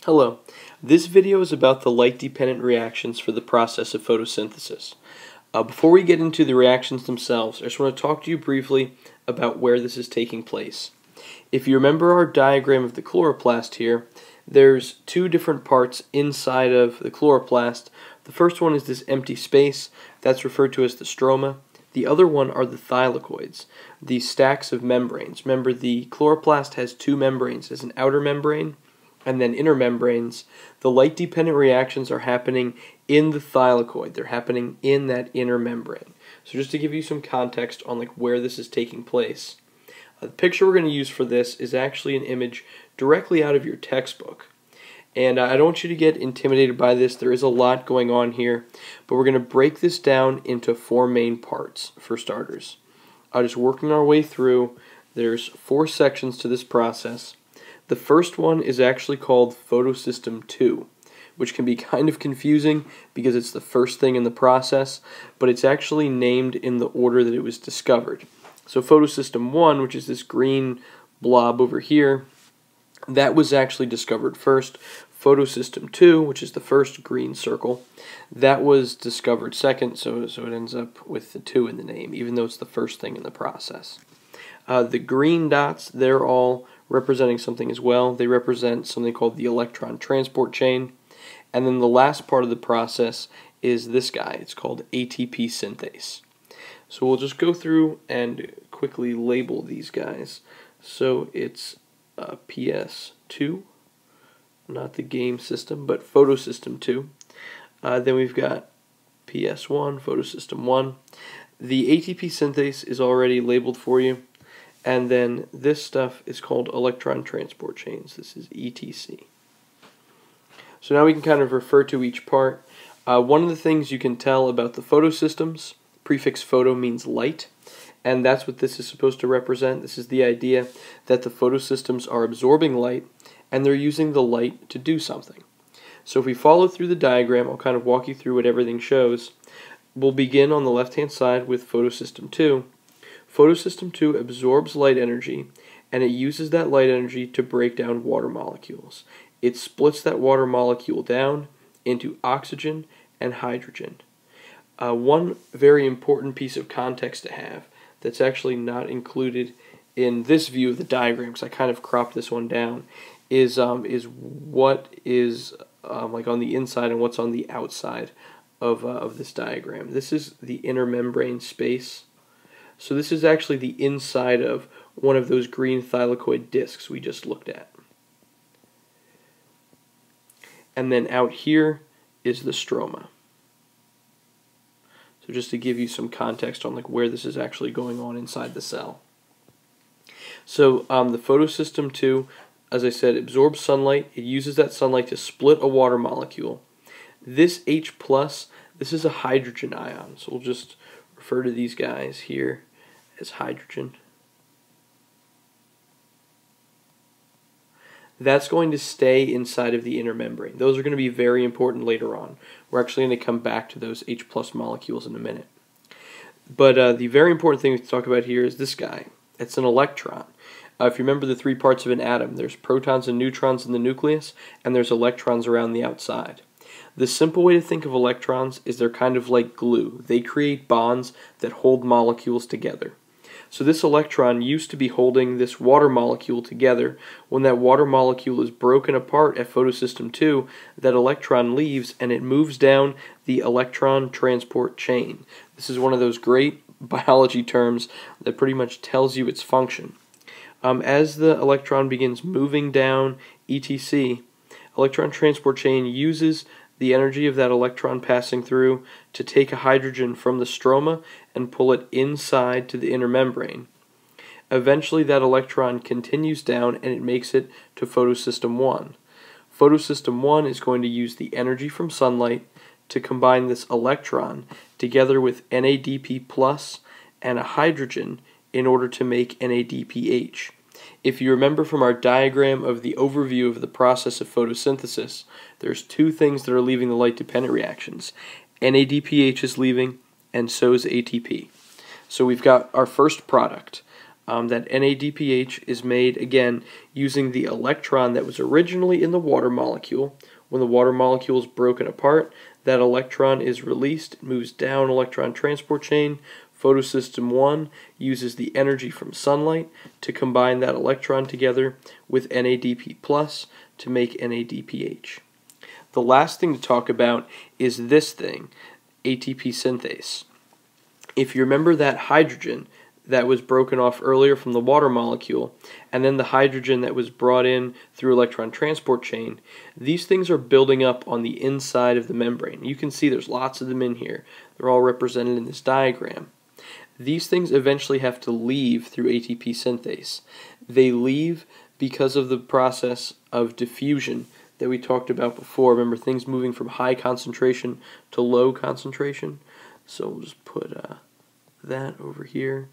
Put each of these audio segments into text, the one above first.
Hello. This video is about the light-dependent reactions for the process of photosynthesis. Before we get into the reactions themselves, I just want to talk to you briefly about where this is taking place. If you remember our diagram of the chloroplast here, there's two different parts inside of the chloroplast. The first one is this empty space, that's referred to as the stroma. The other one are the thylakoids, these stacks of membranes. Remember, the chloroplast has two membranes. There's an outer membrane and then inner membranes. The light-dependent reactions are happening in the thylakoid. They're happening in that inner membrane. So just to give you some context on where this is taking place, the picture we're going to use for this is actually an image directly out of your textbook. And I don't want you to get intimidated by this. There is a lot going on here, but we're going to break this down into four main parts for starters. Just working our way through, there's four sections to this process. The first one is actually called photosystem 2, which can be kind of confusing because it's the first thing in the process, but it's actually named in the order that it was discovered. So photosystem 1, which is this green blob over here, that was actually discovered first. Photosystem 2, which is the first green circle, that was discovered second, so it ends up with the 2 in the name, even though it's the first thing in the process. The green dots, they're all representing something as well. They represent something called the electron transport chain. And then the last part of the process is this guy. It's called ATP synthase. So we'll just go through and quickly label these guys. So it's PS2, not the game system, but photosystem 2. Then we've got PS1, photosystem 1. The ATP synthase is already labeled for you. And then this stuff is called electron transport chains. This is ETC. So now we can kind of refer to each part. One of the things you can tell about the photosystems, prefix photo means light, and that's what this is supposed to represent. This is the idea that the photosystems are absorbing light, and they're using the light to do something. So if we follow through the diagram, I'll kind of walk you through what everything shows. We'll begin on the left-hand side with photosystem 2. Photosystem 2 absorbs light energy, and it uses that light energy to break down water molecules. It splits that water molecule down into oxygen and hydrogen. One very important piece of context to have that's actually not included in this view of the diagram, because I kind of cropped this one down, is what is on the inside and what's on the outside of this diagram. This is the inner membrane space. So this is actually the inside of one of those green thylakoid discs we just looked at. And then out here is the stroma. So just to give you some context on where this is actually going on inside the cell. So the photosystem 2, as I said, absorbs sunlight. It uses that sunlight to split a water molecule. This H+, this is a hydrogen ion. So we'll just refer to these guys here as hydrogen. That's going to stay inside of the inner membrane. Those are going to be very important later on. We're actually going to come back to those H+ molecules in a minute. But the very important thing to talk about here is this guy. It's an electron. If you remember the three parts of an atom, there's protons and neutrons in the nucleus, and there's electrons around the outside. The simple way to think of electrons is they're kind of like glue. They create bonds that hold molecules together. So this electron used to be holding this water molecule together. When that water molecule is broken apart at photosystem 2, that electron leaves and it moves down the electron transport chain. This is one of those great biology terms that pretty much tells you its function. As the electron begins moving down ETC, electron transport chain uses the energy of that electron passing through to take a hydrogen from the stroma and pull it inside to the inner membrane. Eventually that electron continues down and it makes it to photosystem 1. Photosystem 1 is going to use the energy from sunlight to combine this electron together with NADP+ and a hydrogen in order to make NADPH. If you remember from our diagram of the overview of the process of photosynthesis, there's two things that are leaving the light-dependent reactions. NADPH is leaving, and so is ATP. So we've got our first product. that NADPH is made, again, using the electron that was originally in the water molecule. When the water molecule is broken apart, that electron is released, it moves down electron transport chain. Photosystem 1 uses the energy from sunlight to combine that electron together with NADP+ to make NADPH. The last thing to talk about is this thing, ATP synthase. If you remember that hydrogen that was broken off earlier from the water molecule, and then the hydrogen that was brought in through electron transport chain, these things are building up on the inside of the membrane. You can see there's lots of them in here. They're all represented in this diagram. These things eventually have to leave through ATP synthase. They leave because of the process of diffusion that we talked about before. Remember, things moving from high concentration to low concentration? So we'll just put that over here,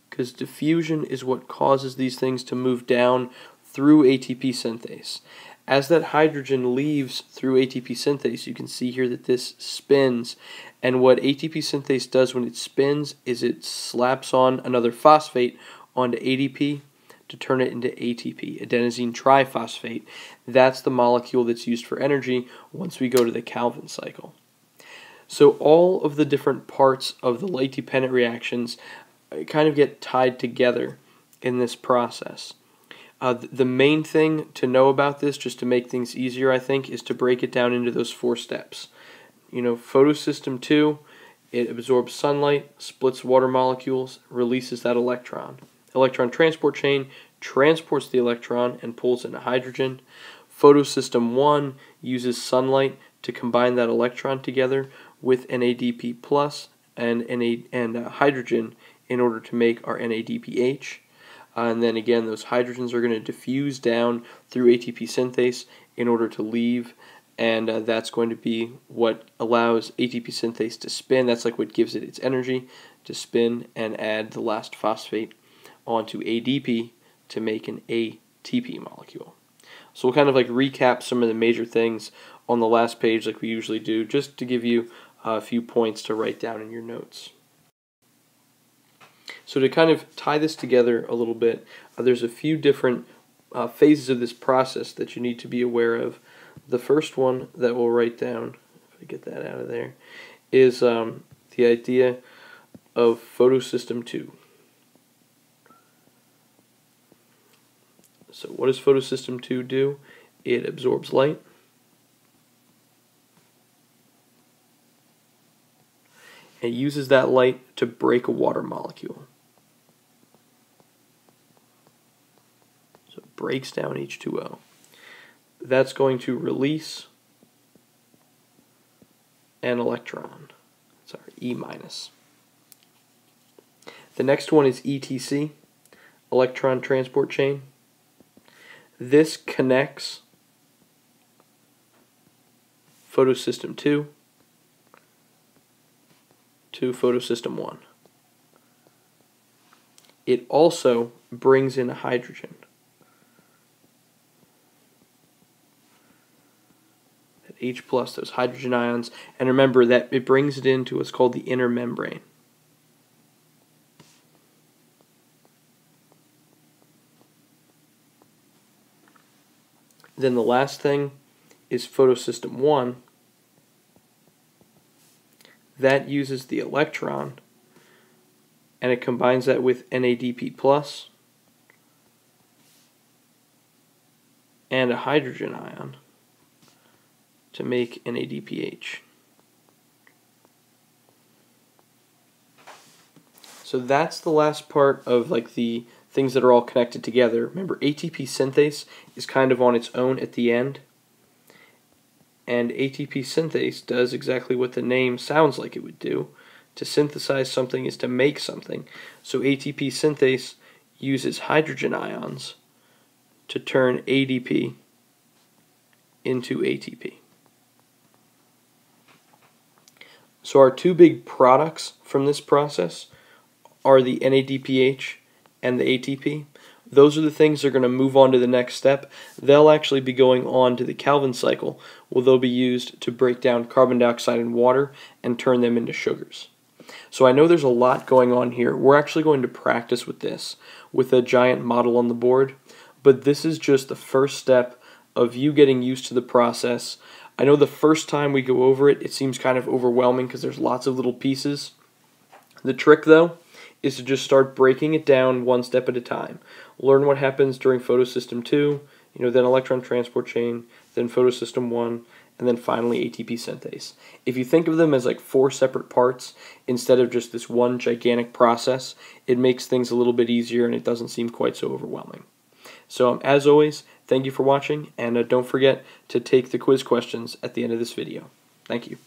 because diffusion is what causes these things to move down through ATP synthase. As that hydrogen leaves through ATP synthase, you can see here that this spins, and what ATP synthase does when it spins is it slaps on another phosphate onto ADP to turn it into ATP, adenosine triphosphate. That's the molecule that's used for energy once we go to the Calvin cycle. So all of the different parts of the light-dependent reactions kind of get tied together in this process. The main thing to know about this, just to make things easier, I think, is to break it down into those 4 steps. Photosystem 2, it absorbs sunlight, splits water molecules, releases that electron. Electron transport chain transports the electron and pulls in a hydrogen. Photosystem 1 uses sunlight to combine that electron together with NADP+ and hydrogen in order to make our NADPH. And then again, those hydrogens are going to diffuse down through ATP synthase in order to leave, and that's going to be what allows ATP synthase to spin. That's like what gives it its energy to spin and add the last phosphate onto ADP to make an ATP molecule. So we'll kind of like recap some of the major things on the last page like we usually do, just to give you a few points to write down in your notes. So to kind of tie this together a little bit, there's a few different phases of this process that you need to be aware of. The first one that we'll write down, if I get that out of there, is the idea of photosystem 2. So what does photosystem 2 do? It absorbs light. It uses that light to break a water molecule. So it breaks down H2O. That's going to release an electron. Sorry, E-. The next one is ETC, electron transport chain. This connects photosystem 2 to photosystem 1. It also brings in a hydrogen. That H+, those hydrogen ions, and remember that it brings it into what's called the inner membrane. Then the last thing is photosystem 1. That uses the electron, and it combines that with NADP+ and a hydrogen ion to make NADPH. So that's the last part of like the things that are all connected together. Remember, ATP synthase is kind of on its own at the end. And ATP synthase does exactly what the name sounds like it would do. To synthesize something is to make something. So ATP synthase uses hydrogen ions to turn ADP into ATP. So our 2 big products from this process are the NADPH and the ATP. Those are the things that are going to move on to the next step. They'll actually be going on to the Calvin cycle, where they'll be used to break down carbon dioxide and water and turn them into sugars. So I know there's a lot going on here. We're actually going to practice with this, with a giant model on the board, but this is just the first step of you getting used to the process. I know the first time we go over it, it seems kind of overwhelming because there's lots of little pieces. The trick, though, is to just start breaking it down one step at a time. Learn what happens during photosystem 2, then electron transport chain, then photosystem 1, and then finally ATP synthase. If you think of them as like 4 separate parts instead of just this one gigantic process, it makes things a little bit easier and it doesn't seem quite so overwhelming. So as always, thank you for watching, and don't forget to take the quiz questions at the end of this video. Thank you.